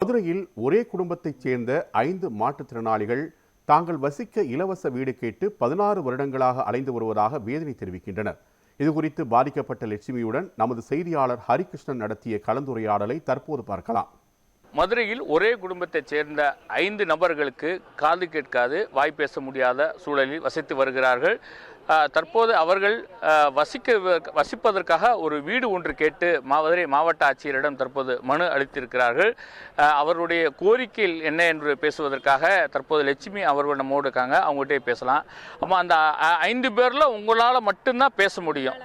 மதுரையில் ஒரே குடும்பத்தைச் சேர்ந்த 5 மாற்றுத்திறனாளிகள் தாங்கள் வசிக்க இலவச வீடு கேட்டு 16 வருடங்களாக அலைந்து வருவதாக வேதனை தெரிவிக்கின்றனர். இதுகுறித்து பாதிக்கப்பட்ட லட்சுமியுடன் நமது செய்தியாளர் ஹரிகிருஷ்ணன் நடத்திய கலந்துரையாடலை தற்போது பார்க்கலாம். மதுரையில் ஒரே குடும்பத்தைச் சேர்ந்த 5 நபர்களுக்கு காது கேட்காது, வாய் பேச முடியாத சூழலில் வசித்து வருகிறார்கள். தற்போது அவர்கள் வசிப்பதற்காக ஒரு வீடு ஒன்று கேட்டு மதுரை மாவட்ட ஆட்சியரிடம் தற்போது மனு அளித்திருக்கிறார்கள். அவருடைய கோரிக்கையில் என்ன என்று பேசுவதற்காக தற்போது லட்சுமி அவர்கள் நம்மோடு இருக்காங்க. அவங்ககிட்டே பேசலாம். ஆமாம், அந்த 5 பேரில் உங்களால் மட்டும்தான் பேச முடியும்.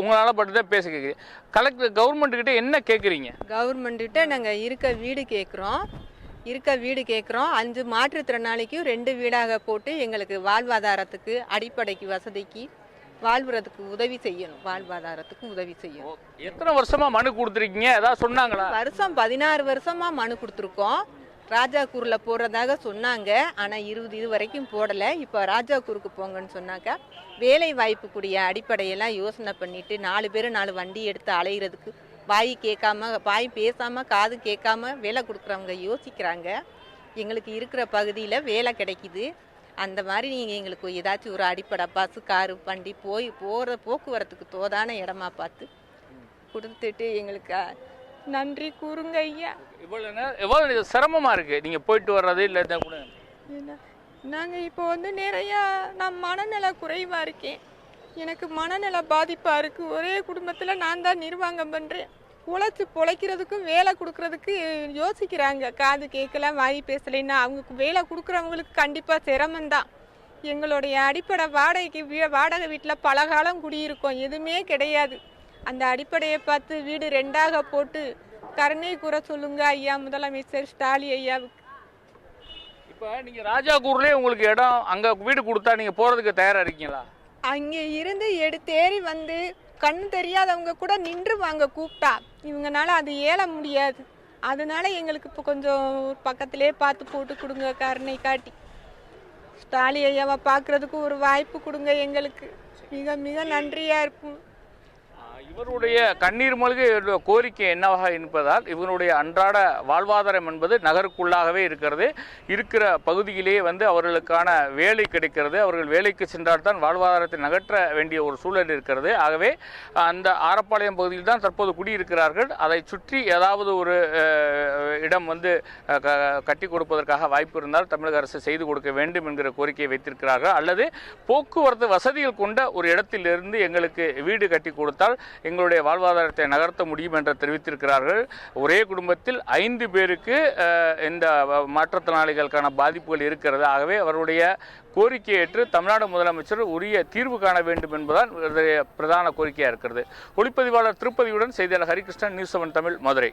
உங்களால் மட்டும்தான் பேச கேட்குறீங்க. கலெக்டர் கவர்மெண்ட்டுக்கிட்ட என்ன கேட்குறீங்க? கவர்மெண்ட்டுக்கிட்ட நாங்கள் இருக்க வீடு கேட்குறோம். 5 மாற்றுத்திறனாளிக்கு 2 வீடாக போட்டு எங்களுக்கு வாழ்வாதாரத்துக்கு, அடிப்படைக்கு வசதிக்கு, வாழ்வுறதுக்கு உதவி செய்யணும். வாழ்வாதாரத்துக்கு உதவி செய்யணும். எத்தனை வருஷமா மனு கொடுத்துருக்கீங்க? ஏதாவது சொன்னாங்களா? 16 வருஷமா மனு கொடுத்துருக்கோம். ராஜாக்கூரில் போடுறதாக சொன்னாங்க. ஆனால் இது வரைக்கும் போடலை. இப்போ ராஜாக்கூருக்கு போங்கன்னு சொன்னாக்கா வேலை வாய்ப்பு கூடிய அடிப்படையெல்லாம் யோசனை பண்ணிட்டு 4 பேர் 4 வண்டி எடுத்து அலைகிறதுக்கு வாய் பேசாமல் காது கேட்காம வேலை கொடுக்குறவங்க யோசிக்கிறாங்க. எங்களுக்கு இருக்கிற பகுதியில் வேலை கிடைக்குது. அந்த மாதிரி நீங்கள் எங்களுக்கு ஏதாச்சும் ஒரு அடிப்படை பஸ்ஸு, காரு, வண்டி போகிற போக்குவரத்துக்கு தோதான இடமா பார்த்து கொடுத்துட்டு எங்களுக்கு நன்றி கூறுங்க ஐயா. எவ்வளோ சிரமமாக இருக்குது நீங்கள் போயிட்டு வர்றது? இல்லை கூட நாங்கள் இப்போ நிறையா நான் மனநல குறைவாக இருக்கேன். எனக்கு மனநல பாதிப்பாக இருக்குது. ஒரே குடும்பத்தில் நான் தான் நிர்வாகம் பண்ணுறேன். உழைச்சி பொழைக்கிறதுக்கும் வேலை கொடுக்கறதுக்கு யோசிக்கிறாங்க. காது கேட்கல, வாய் பேசலைன்னா அவங்க வேலை கொடுக்குறவங்களுக்கு கண்டிப்பாக சிரமந்தான். எங்களுடைய அடிப்படை வாடகை வீட்டில் பல காலம் குடியிருக்கோம். எதுவுமே கிடையாது. அந்த அடிப்படையை பார்த்து வீடு 2ஆக போட்டு கருணை கூற சொல்லுங்க ஐயா முதலமைச்சர் ஸ்டாலின் ஐயாவுக்கு. இப்போ நீங்கள் ராஜாக்கூர்லேயே உங்களுக்கு இடம், அங்கே வீடு கொடுத்தா நீங்கள் போகிறதுக்கு தயாராக இருக்கீங்களா? அங்கே இருந்து தேறி வந்து கண் தெரியாதவங்க கூட நின்றுவாங்க கூப்பிட்டா. இவங்கனால அது ஏல முடியாது. அதனால எங்களுக்கு இப்போ கொஞ்சம் பக்கத்திலே பார்த்து போட்டு கொடுங்க. கருணை காட்டி ஸ்டாலின் ஐயாவை பார்க்கறதுக்கு ஒரு வாய்ப்பு கொடுங்க. எங்களுக்கு மிக மிக நன்றியாக இருக்கும். இவருடைய கண்ணீர் மல்கை கோரிக்கை என்னவாக என்பதால் இவருடைய அன்றாட வாழ்வாதாரம் என்பது நகருக்குள்ளாகவே இருக்கிறது. இருக்கிற பகுதியிலேயே அவர்களுக்கான வேலை கிடைக்கிறது. அவர்கள் வேலைக்கு சென்றால் தான் வாழ்வாதாரத்தை நகற்ற வேண்டிய ஒரு சூழல் இருக்கிறது. ஆகவே அந்த ஆரப்பாளையம் பகுதியில் தான் தற்போது குடியிருக்கிறார்கள். அதை சுற்றி ஏதாவது ஒரு இடம் கட்டி கொடுப்பதற்காக வாய்ப்பு இருந்தால் தமிழக அரசு செய்து கொடுக்க வேண்டும் என்கிற கோரிக்கையை வைத்திருக்கிறார்கள். அல்லது போக்குவரத்து வசதிகள் கொண்ட ஒரு இடத்திலிருந்து எங்களுக்கு வீடு கட்டி கொடுத்தால் எங்களுடைய வாழ்வாதாரத்தை நகர்த்த முடியும் என்று தெரிவித்திருக்கிறார்கள். ஒரே குடும்பத்தில் 5 பேருக்கு இந்த மாற்றுத்திறனாளிகளுக்கான பாதிப்புகள் இருக்கிறது. ஆகவே அவருடைய கோரிக்கையை ஏற்று தமிழ்நாடு முதலமைச்சர் உரிய தீர்வு காண வேண்டும் என்பதுதான் பிரதான கோரிக்கையாக இருக்கிறது. ஒளிப்பதிவாளர் திருப்பதியுடன் செய்தியாளர் ஹரிகிருஷ்ணன், நியூஸ் 7 தமிழ், மதுரை.